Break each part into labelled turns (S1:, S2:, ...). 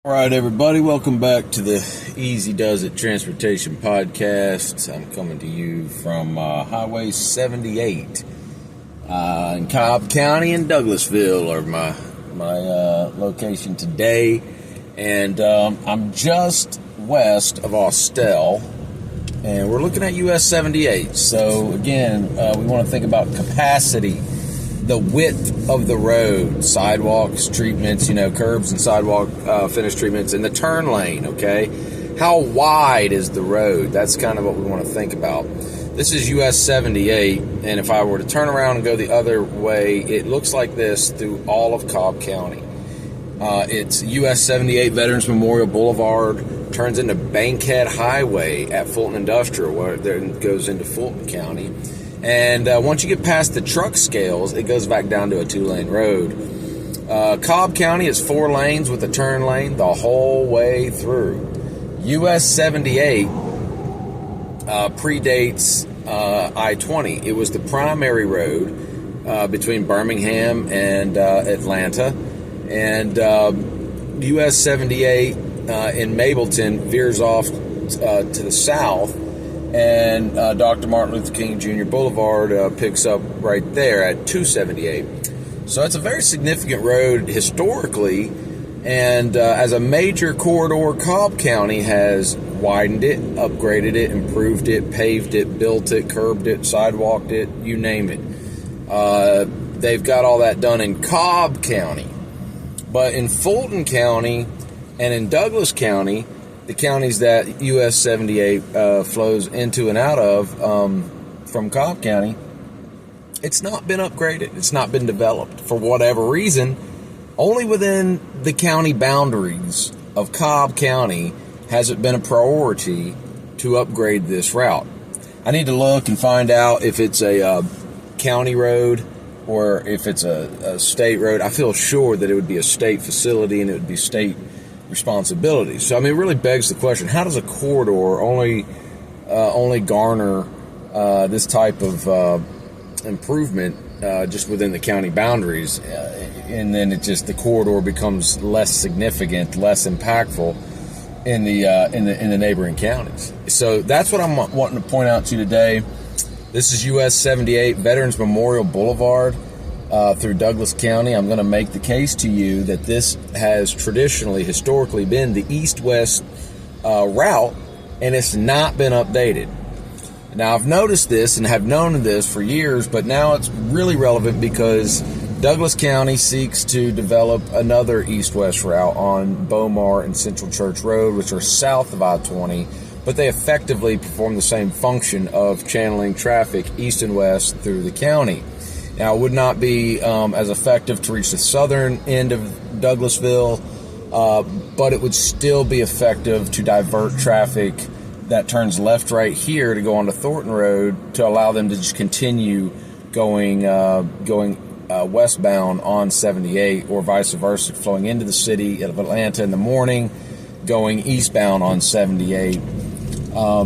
S1: All right, everybody, welcome back to the Easy Does It Transportation Podcast. I'm coming to you from Highway 78 in Cobb County and Douglasville are my location today. And I'm just west of Austell, and we're looking at US-78. So, again, we want to think about capacity, the width of the road, sidewalks, treatments, curbs and sidewalk finish treatments, and the turn lane, okay? How wide is the road? That's kind of what we want to think about. This is US-78, and if I were to turn around and go the other way, it looks like this through all of Cobb County. It's US-78 Veterans Memorial Boulevard, turns into Bankhead Highway at Fulton Industrial, where it then goes into Fulton County. And once you get past the truck scales, it goes back down to a 2-lane road. Cobb County is 4 lanes with a turn lane the whole way through. US-78 predates I-20. It was the primary road between Birmingham and Atlanta. And US-78 in Mableton veers off to the south. And Dr. Martin Luther King Jr. Boulevard picks up right there at 278. So it's a very significant road historically, and as a major corridor, Cobb County has widened it, upgraded it, improved it, paved it, built it, curbed it, sidewalked it, you name it. They've got all that done in Cobb County. But in Fulton County and in Douglas County, the counties that US-78 flows into and out of from Cobb County, it's not been upgraded. It's not been developed. For whatever reason, only within the county boundaries of Cobb County has it been a priority to upgrade this route. I need to look and find out if it's a county road or if it's a state road. I feel sure that it would be a state facility and it would be state responsibility. So, it really begs the question, how does a corridor only garner this type of improvement just within the county boundaries, and then the corridor becomes less significant, less impactful in the neighboring counties? So that's what I'm wanting to point out to you today. This is US-78 Veterans Memorial Boulevard through Douglas County. I'm going to make the case to you that this has historically been the east-west route, and it's not been updated. Now, I've noticed this and have known this for years, but now it's really relevant because Douglas County seeks to develop another east-west route on Bomar and Central Church Road, which are south of I-20, but they effectively perform the same function of channeling traffic east and west through the county. Now, it would not be as effective to reach the southern end of Douglasville, but it would still be effective to divert traffic that turns left-right here to go onto Thornton Road to allow them to just continue going westbound on 78, or vice versa, flowing into the city of Atlanta in the morning, going eastbound on 78,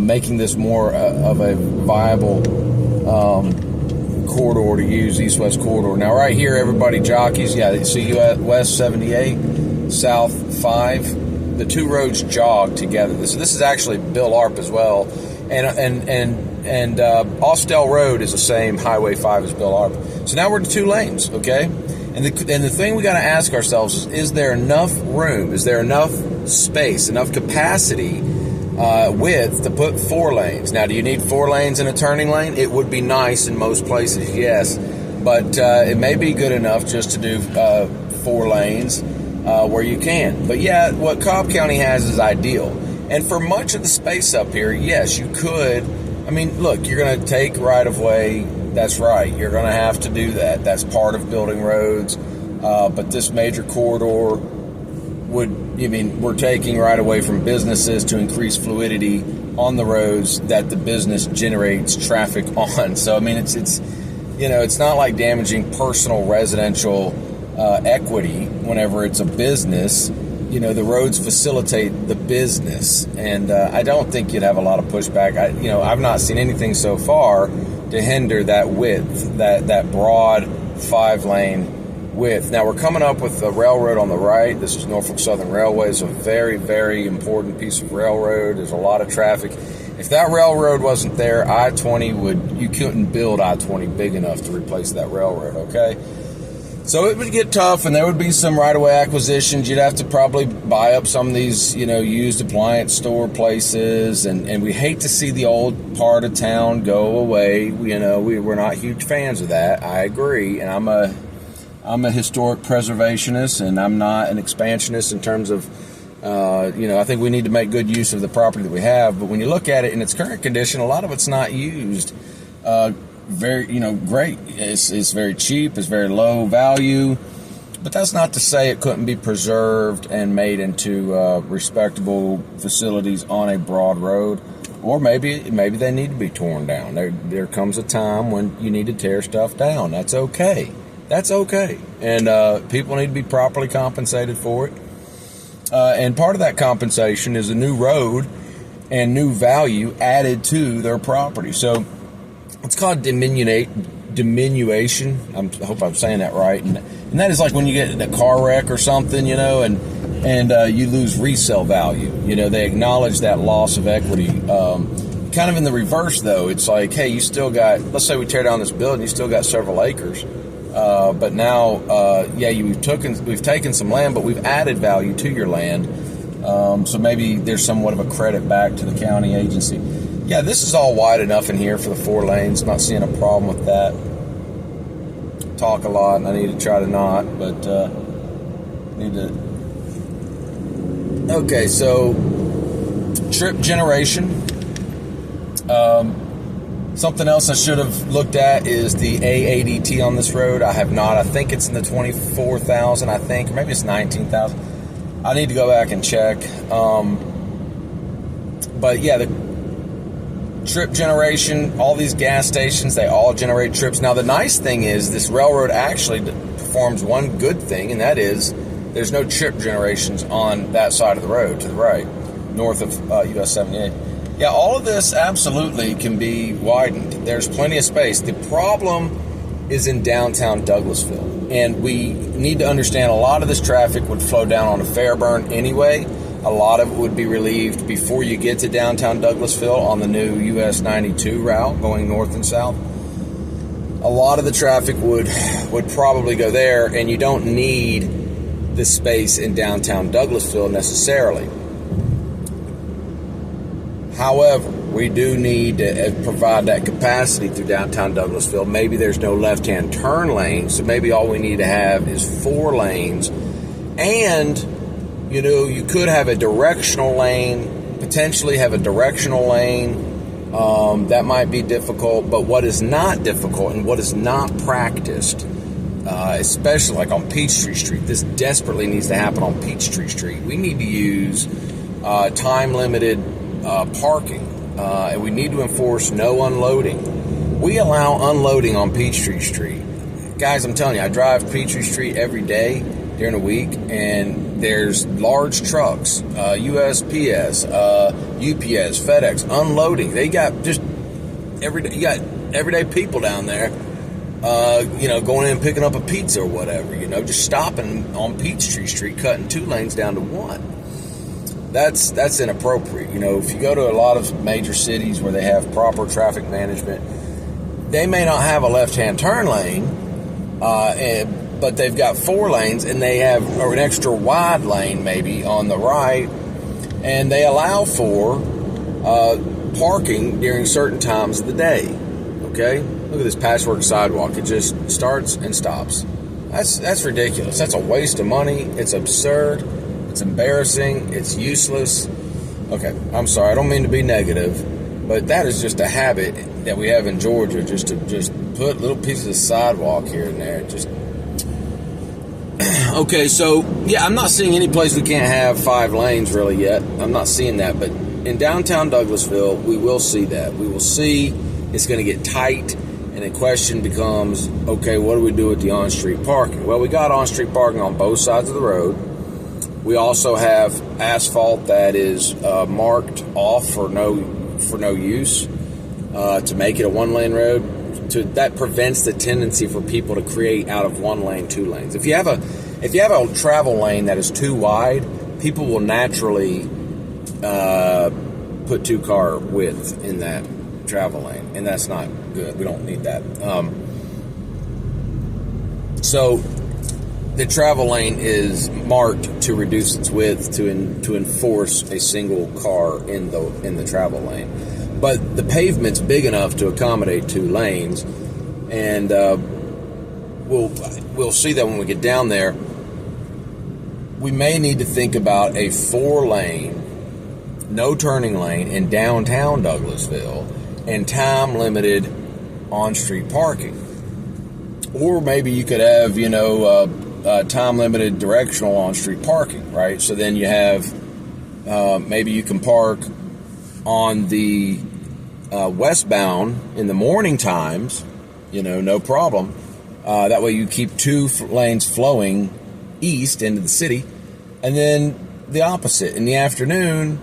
S1: making this more of a viable corridor to use, east-west corridor. Now, right here, everybody jockeys. Yeah, you see West 78, South 5. The two roads jog together. This is actually Bill Arp as well, and Austell Road is the same Hwy-5 as Bill Arp. So now we're in 2 lanes, okay? And the thing we got to ask ourselves is there enough room? Is there enough space, enough capacity, width to put 4 lanes? Now, do you need 4 lanes in a turning lane? It would be nice in most places, yes, but it may be good enough just to do 4 lanes where you can. But yeah, what Cobb County has is ideal. And for much of the space up here, yes, you could. Look, you're going to take right-of-way. That's right. You're going to have to do that. That's part of building roads. But this major corridor we're taking right away from businesses to increase fluidity on the roads that the business generates traffic on. So, it's not like damaging personal residential equity whenever it's a business. The roads facilitate the business, and I don't think you'd have a lot of pushback. I've not seen anything so far to hinder that width, that broad 5-lane width. Now we're coming up with a railroad on the right. This is Norfolk Southern Railway. It's a very, very important piece of railroad. There's a lot of traffic. If that railroad wasn't there, I-20 you couldn't build I-20 big enough to replace that railroad, okay? So it would get tough, and there would be some right-of-way acquisitions. You'd have to probably buy up some of these, used appliance store places, and we hate to see the old part of town go away. We're not huge fans of that. I agree, and I'm a historic preservationist, and I'm not an expansionist in terms of, I think we need to make good use of the property that we have. But when you look at it in its current condition, a lot of it's not used. Very, great. It's very cheap. It's very low value. But that's not to say it couldn't be preserved and made into respectable facilities on a broad road. Or maybe they need to be torn down. There comes a time when you need to tear stuff down. That's okay. That's okay. And people need to be properly compensated for it. And part of that compensation is a new road and new value added to their property. So it's called diminution. I hope I'm saying that right. And that is like when you get in a car wreck or something, and you lose resale value. They acknowledge that loss of equity. Kind of in the reverse, though. It's like, hey, you still got, let's say we tear down this building, you still got several acres. But now, we've taken some land, but we've added value to your land. So maybe there's somewhat of a credit back to the county agency. Yeah, this is all wide enough in here for the 4 lanes. Not seeing a problem with that. Talk a lot, and I need to try to not, but need to. Okay, so trip generation. Something else I should have looked at is the AADT on this road. I have not. I think it's in the 24,000. I think, or maybe it's 19,000. I need to go back and check. But yeah, the trip generation, all these gas stations, they all generate trips. Now, the nice thing is this railroad actually performs one good thing, and that is there's no trip generations on that side of the road to the right, north of US-78. Yeah, all of this absolutely can be widened. There's plenty of space. The problem is in downtown Douglasville, and we need to understand a lot of this traffic would flow down on a Fairburn anyway. A lot of it would be relieved before you get to downtown Douglasville on the new US-92 route going north and south. A lot of the traffic would probably go there, and you don't need the space in downtown Douglasville necessarily. However, we do need to provide that capacity through downtown Douglasville. Maybe there's no left-hand turn lane, so maybe all we need to have is 4 lanes. And, you could have a directional lane, potentially have a directional lane. That might be difficult, but what is not difficult and what is not practiced, especially like on Peachtree Street, this desperately needs to happen on Peachtree Street. We need to use time-limited parking, and we need to enforce no unloading. We allow unloading on Peachtree Street. Guys, I'm telling you, I drive Peachtree Street every day during the week, and there's large trucks, USPS, UPS, FedEx, unloading. They got just everyday people down there, going in and picking up a pizza or whatever, just stopping on Peachtree Street, cutting 2 lanes down to 1. That's inappropriate. If you go to a lot of major cities where they have proper traffic management, they may not have a left-hand turn lane, but they've got 4 lanes, and they have an extra wide lane maybe on the right, and they allow for parking during certain times of the day. Okay? Look at this patchwork sidewalk. It just starts and stops. That's ridiculous. That's a waste of money. It's absurd. It's embarrassing. It's useless. Okay, I'm sorry. I don't mean to be negative, but that is just a habit that we have in Georgia, just to put little pieces of sidewalk here and there. Okay, so, yeah, I'm not seeing any place we can't have 5 lanes really yet. I'm not seeing that, but in downtown Douglasville, we will see that. We will see it's going to get tight, and the question becomes, okay, what do we do with the on-street parking? Well, we got on-street parking on both sides of the road. We also have asphalt that is marked off for no use to make it a 1-lane road. that prevents the tendency for people to create out of one lane 2 lanes. If you have a travel lane that is too wide, people will naturally put 2-car width in that travel lane, and that's not good. We don't need that. So the travel lane is marked to reduce its width to enforce a single car in the travel lane. But the pavement's big enough to accommodate 2 lanes, and we'll see that when we get down there. We may need to think about a 4-lane, no turning lane in downtown Douglasville, and time-limited on-street parking. Or maybe you could have, time-limited directional on-street parking, right? So then you have, maybe you can park on the westbound in the morning times, no problem. That way you keep 2 lanes flowing east into the city, and then the opposite in the afternoon.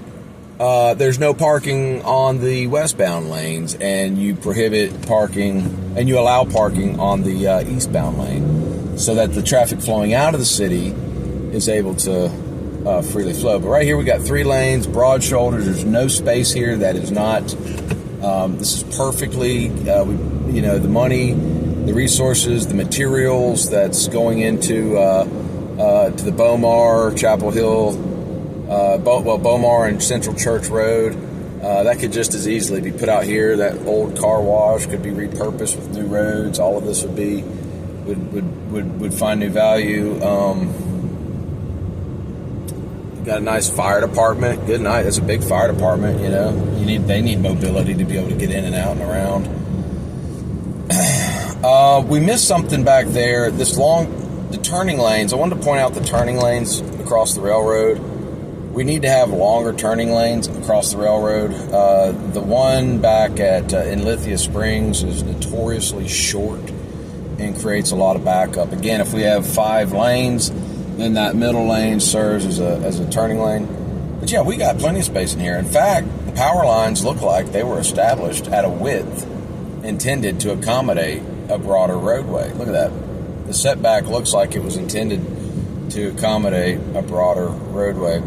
S1: There's no parking on the westbound lanes, and you prohibit parking, and you allow parking on the eastbound lane, so that the traffic flowing out of the city is able to freely flow. But right here we got 3 lanes, broad shoulders. There's no space here. That is not. This is perfectly. The money, the resources, the materials that's going into to the Bomar, Chapel Hill, Bomar and Central ChurchRd. That could just as easily be put out here. That old car wash could be repurposed with new roads. All of this would find new value. Got a nice fire department. Good night. That's a big fire department. They need mobility to be able to get in and out and around. We missed something back there. The turning lanes. I wanted to point out the turning lanes across the railroad. We need to have longer turning lanes across the railroad. The one back in Lithia Springs is notoriously short and creates a lot of backup. Again, if we have 5 lanes, then that middle lane serves as a turning lane. But yeah, we got plenty of space in here. In fact, the power lines look like they were established at a width intended to accommodate a broader roadway. Look at that. The setback looks like it was intended to accommodate a broader roadway.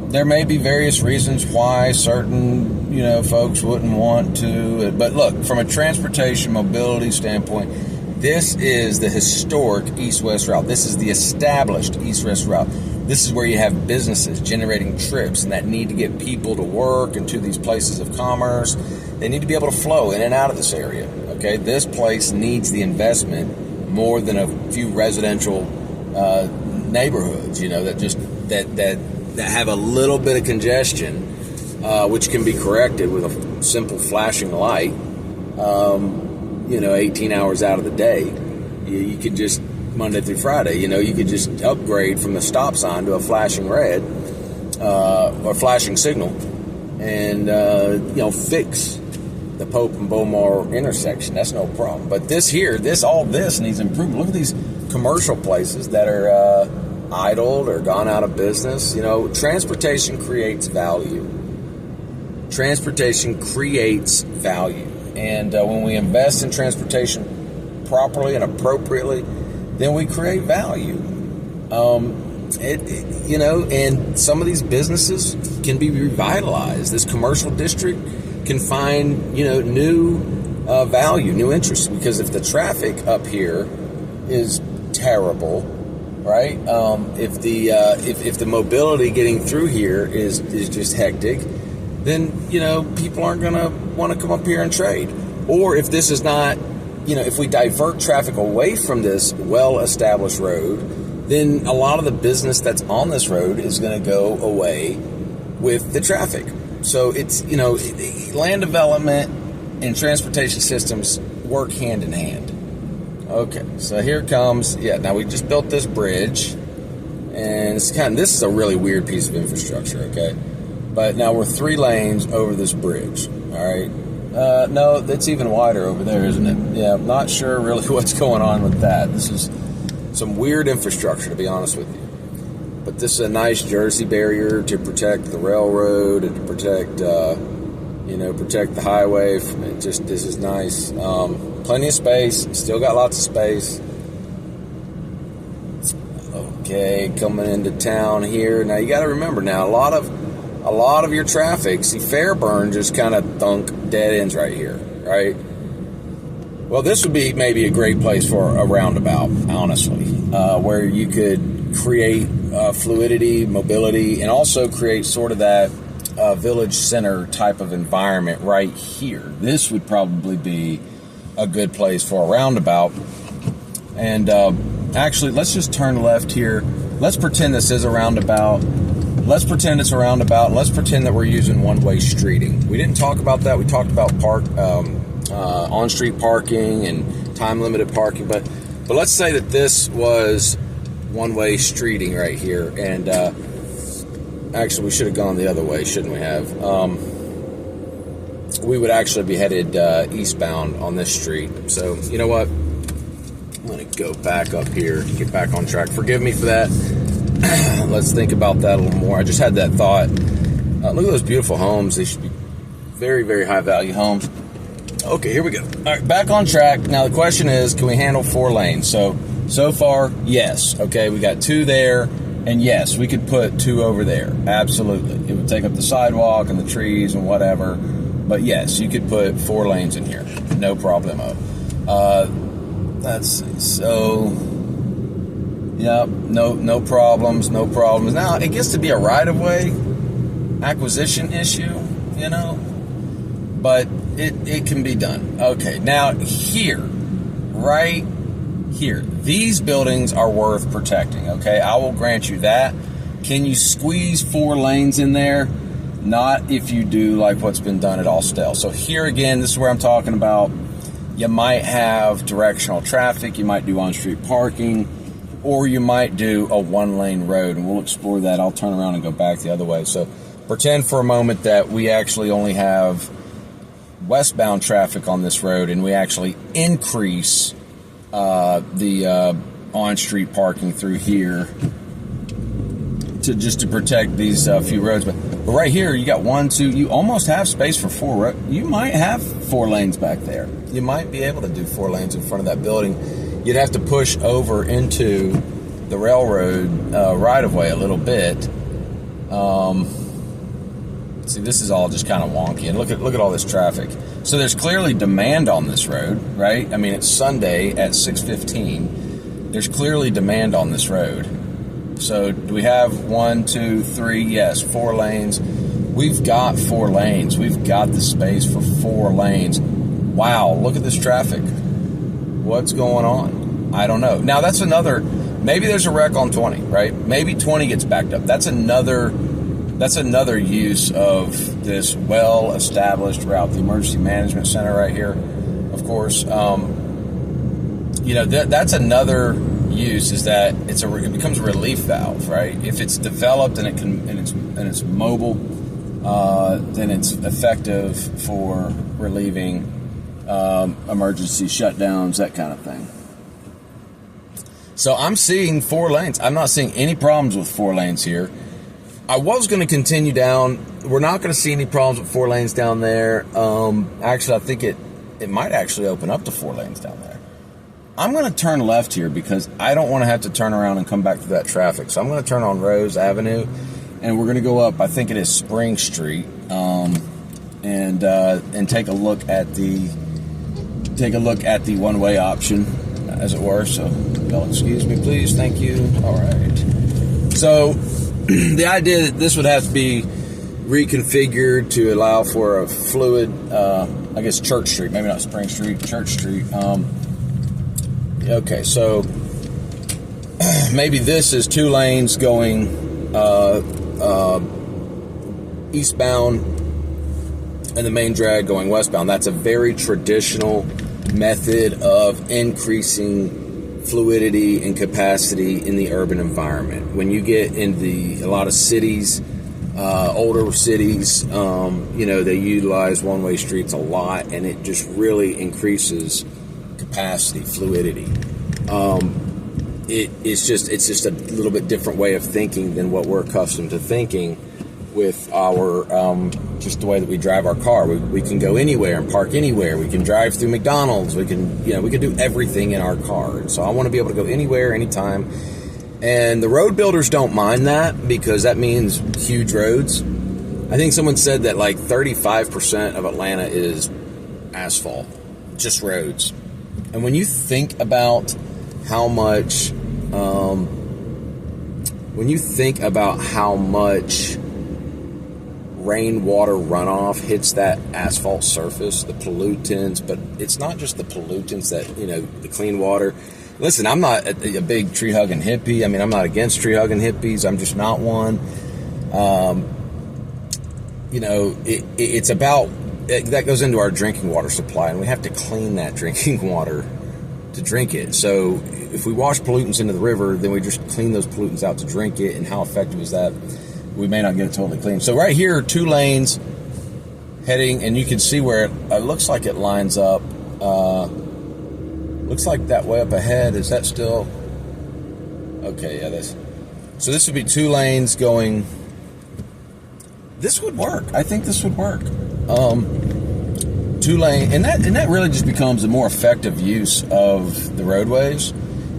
S1: There may be various reasons why certain, folks wouldn't want to. But look, from a transportation mobility standpoint, this is the historic east-west route. This is the established east-west route. This is where you have businesses generating trips and that need to get people to work and to these places of commerce. They need to be able to flow in and out of this area. Okay, this place needs the investment more than a few residential neighborhoods. That have a little bit of congestion, which can be corrected with a simple flashing light. 18 hours out of the day, you could just Monday through Friday. You could just upgrade from the stop sign to a flashing red or flashing signal, and fix the Pope and Bomar intersection. That's no problem. But all this needs improvement. Look at these commercial places that are idled or gone out of business. Transportation creates value. Transportation creates value. And when we invest in transportation properly and appropriately, then we create value. And some of these businesses can be revitalized. This commercial district can find, new value, new interest. Because if the traffic up here is terrible, right? If the mobility getting through here is just hectic, then people aren't going to want to come up here and trade. Or if this is not, if we divert traffic away from this well-established road, then a lot of the business that's on this road is going to go away with the traffic. So it's land development and transportation systems work hand in hand. Okay, so here comes, now we just built this bridge, and this is a really weird piece of infrastructure, okay? But now we're 3 lanes over this bridge, all right? No, it's even wider over there, isn't it? Yeah, I'm not sure really what's going on with that. This is some weird infrastructure, to be honest with you. But this is a nice Jersey barrier to protect the railroad and to protect protect the highway. This is nice. Plenty of space. Still got lots of space. Okay, coming into town here. Now you got to remember, now a lot of your traffic. See, Fairburn just kind of thunk dead ends right here, right? Well, this would be maybe a great place for a roundabout, honestly, where you could create fluidity, mobility, and also create sort of that village center type of environment right here. This would probably be a good place for a roundabout. And actually, let's just turn left here. Let's pretend this is a roundabout. Let's pretend it's a roundabout. Let's pretend that we're using one-way streeting. We didn't talk about that. We talked about on-street parking and time-limited parking. But let's say that this was one-way streeting right here. And actually, we should have gone the other way, shouldn't we have? We would actually be headed eastbound on this street. So, you know what? I'm going to go back up here, get back on track. Forgive me for that. Let's think about that a little more. I just had that thought. Look at those beautiful homes. They should be very, very high-value homes. Okay, here we go. All right, back on track. Now, the question is, can we handle 4 lanes? So far, yes. Okay, we got 2 there. And yes, we could put 2 over there. Absolutely. It would take up the sidewalk and the trees and whatever. But yes, you could put 4 lanes in here. No problemo. Let's see. So, yep, no problems. Now, it gets to be a right-of-way acquisition issue, but it can be done. Okay, now here, right here, these buildings are worth protecting, okay? I will grant you that. Can you squeeze 4 lanes in there? Not if you do like what's been done at Austell. So here again, this is where I'm talking about. You might have directional traffic, you might do on-street parking, or you might do a 1-lane road, and we'll explore that. I'll turn around and go back the other way. So pretend for a moment that we actually only have westbound traffic on this road, and we actually increase the on-street parking through here to protect these few roads. But right here, you got 1, 2. You almost have space for 4. You might have 4 lanes back there. You might be able to do 4 lanes in front of that building. You'd have to push over into the railroad right-of-way a little bit. See, this is all just kind of wonky. And look at all this traffic. So there's clearly demand on this road, right? I mean, it's Sunday at 6:15. There's clearly demand on this road. So do we have 1, 2, 3? Yes, 4 lanes. We've got 4 lanes. We've got the space for 4 lanes. Wow, look at this traffic. What's going on? I don't know. Now, that's another, maybe there's a wreck on 20, right? Maybe 20 gets backed up. That's another use of this well-established route. The Emergency Management Center right here, of course. That's another use, is that it becomes a relief valve, right? If it's developed and it's mobile, then it's effective for relieving emergency shutdowns, that kind of thing. So I'm seeing 4 lanes. I'm not seeing any problems with 4 lanes here. I was going to continue down. We're not going to see any problems with 4 lanes down there. Actually, I think it might actually open up to 4 lanes down there. I'm going to turn left here because I don't want to have to turn around and come back through that traffic. So I'm going to turn on Rose Avenue, and we're going to go up, I think it is Spring Street, and take a look at the one-way option, as it were. So y'all excuse me, please. Thank you. All right. So the idea that this would have to be reconfigured to allow for a fluid, I guess Church Street, maybe not Spring Street, Church Street. Okay, so maybe this is 2 lanes going eastbound and the main drag going westbound. That's a very traditional method of increasing fluidity and capacity in the urban environment. When you get in a lot of cities, older cities, they utilize one-way streets a lot, and it just really increases capacity, fluidity. It's just a little bit different way of thinking than what we're accustomed to thinking. with our just the way that we drive our car. We can go anywhere and park anywhere. We can drive through McDonald's. We can do everything in our car. And so I want to be able to go anywhere, anytime. And the road builders don't mind that, because that means huge roads. I think someone said that like 35% of Atlanta is asphalt, just roads. And when you think about how much rainwater runoff hits that asphalt surface, the pollutants, but it's not just the pollutants that, the clean water. Listen, I'm not a big tree-hugging hippie. I mean, I'm not against tree-hugging hippies. I'm just not one. It's about, that goes into our drinking water supply, and we have to clean that drinking water to drink it. So if we wash pollutants into the river, then we just clean those pollutants out to drink it. And how effective is that? We may not get it totally clean. So right here, 2 lanes heading, and you can see where it looks like it lines up. Looks like that way up ahead. Is that still? Okay, yeah, so this would be 2 lanes going. This would work. I think this would work. 2 lane, and that really just becomes a more effective use of the roadways.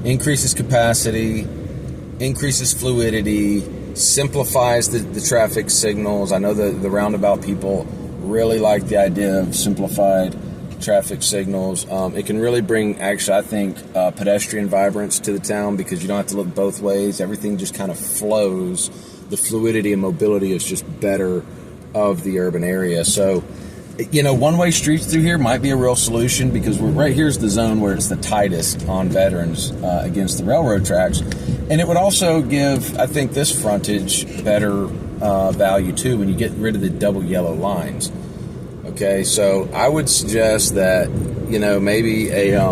S1: Increases capacity, increases fluidity, simplifies the traffic signals. I know the roundabout people really like the idea of simplified traffic signals. It can really bring, actually, I think, pedestrian vibrance to the town, because you don't have to look both ways. Everything just kind of flows. The fluidity and mobility is just better of the urban area. So, one-way streets through here might be a real solution, because right here's the zone where it's the tightest on Veterans against the railroad tracks. And it would also give, I think, this frontage better value too when you get rid of the double yellow lines. Okay, so I would suggest that, maybe a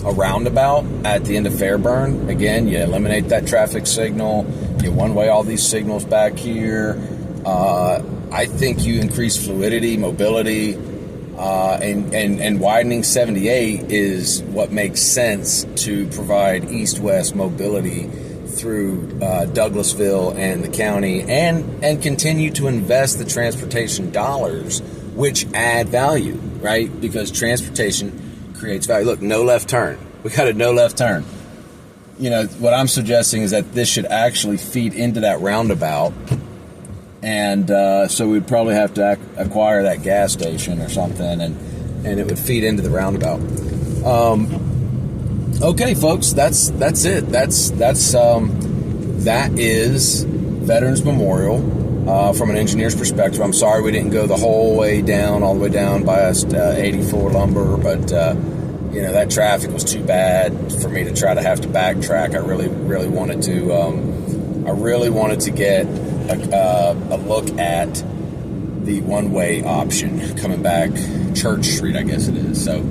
S1: roundabout at the end of Fairburn. Again, you eliminate that traffic signal, you one-way all these signals back here. I think you increase fluidity, mobility, and widening 78 is what makes sense to provide east-west mobility through Douglasville and the county, and continue to invest the transportation dollars, which add value, right? Because transportation creates value. Look, no left turn. We got a no left turn. What I'm suggesting is that this should actually feed into that roundabout. And so we'd probably have to acquire that gas station or something, and it would feed into the roundabout. Okay, folks, that's it. That is Veterans Memorial from an engineer's perspective. I'm sorry we didn't go all the way down by 84 Lumber, but that traffic was too bad for me to try to have to backtrack. I really wanted to get a look at the one-way option coming back Church Street, I guess it is. So,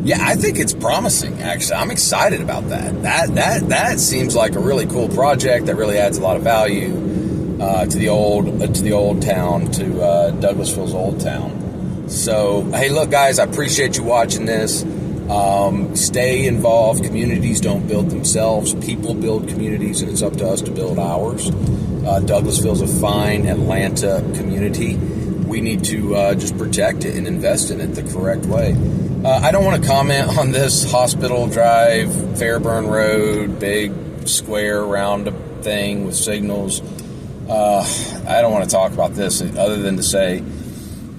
S1: yeah, I think it's promising. Actually, I'm excited about that. That seems like a really cool project that really adds a lot of value to the old town, to Douglasville's old town. So, hey, look, guys, I appreciate you watching this. Stay involved. Communities don't build themselves. People build communities, and it's up to us to build ours. Douglasville's a fine Atlanta community. We need to just protect it and invest in it the correct way. I don't want to comment on this Hospital Drive, Fairburn Road, big square round thing with signals. I don't want to talk about this other than to say,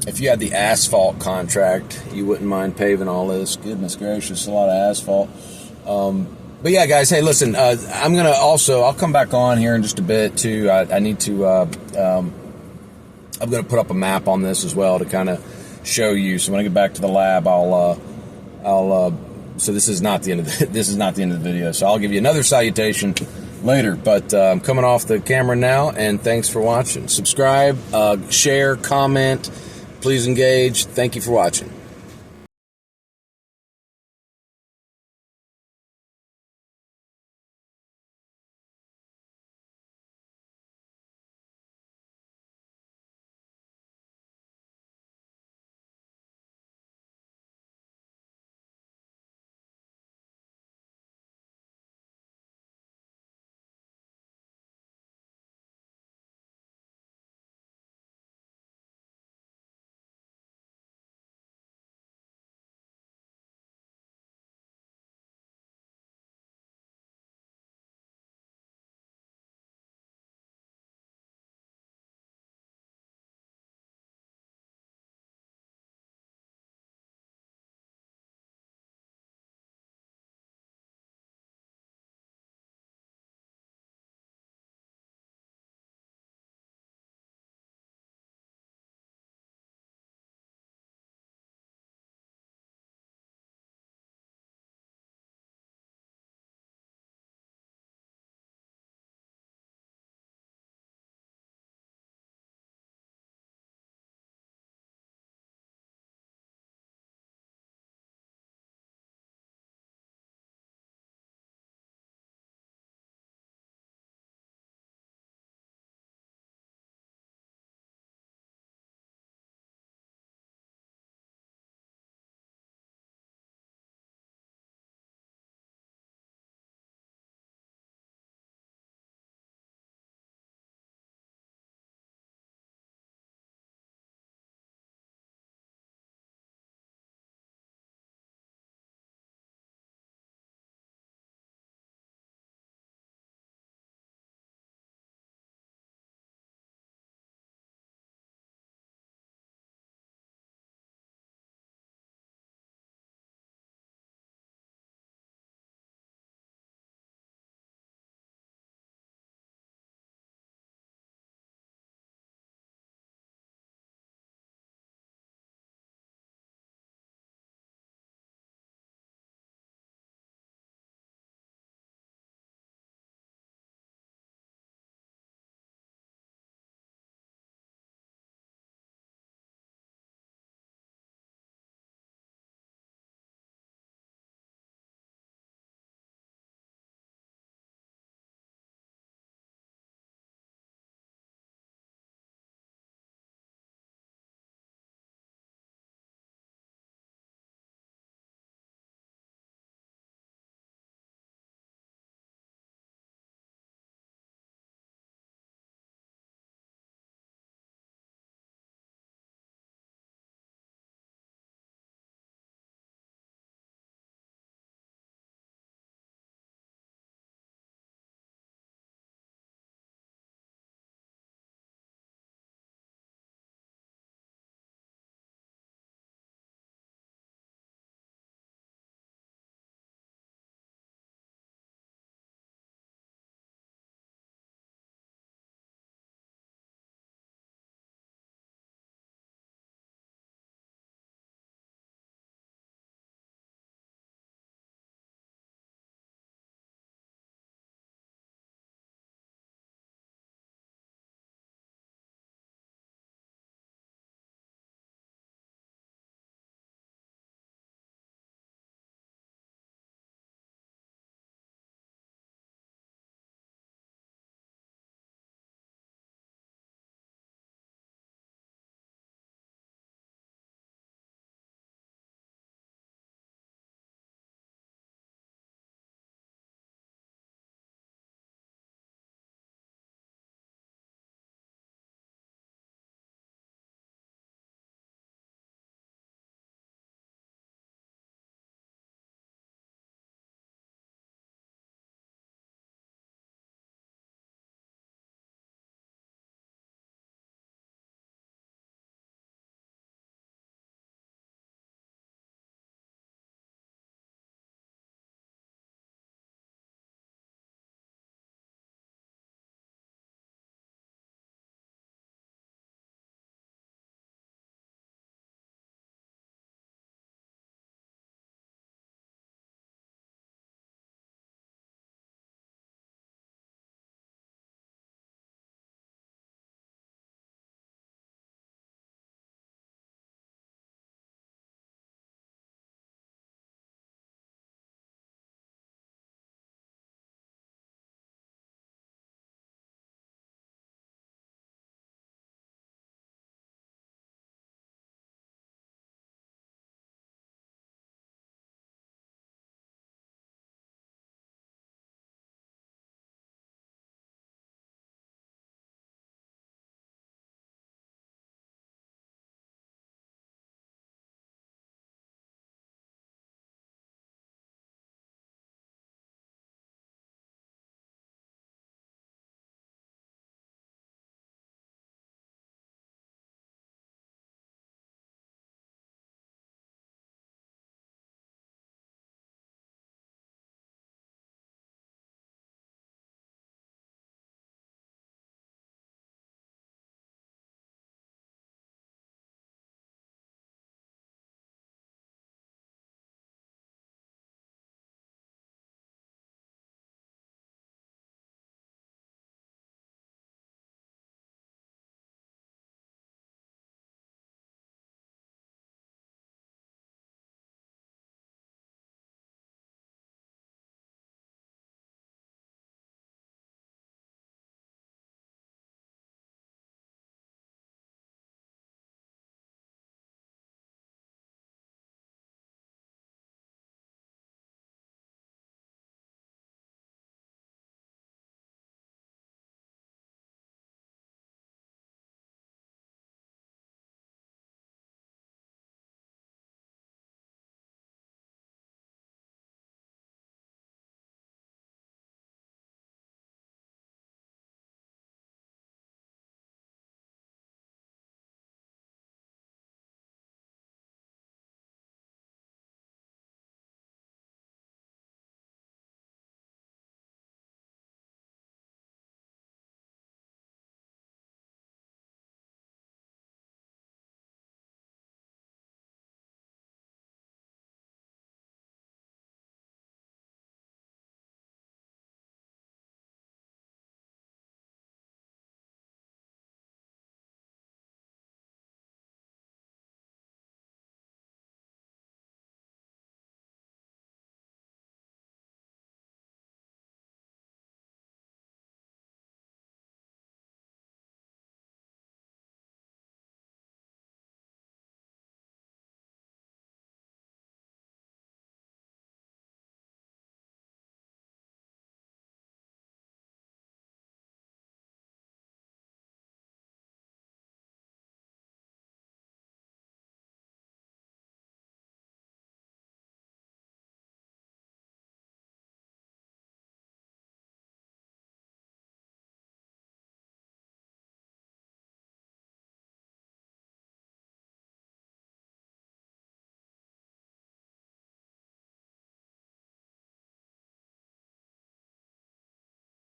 S1: if you had the asphalt contract, you wouldn't mind paving all this. Goodness gracious, a lot of asphalt. But yeah, guys, hey, listen, I'll come back on here in just a bit too. I need to, I'm going to put up a map on this as well to kind of show you. So when I get back to the lab, so this is not the end of the video. So I'll give you another salutation later, but I'm coming off the camera now, and thanks for watching. Subscribe, share, comment, please engage. Thank you for watching.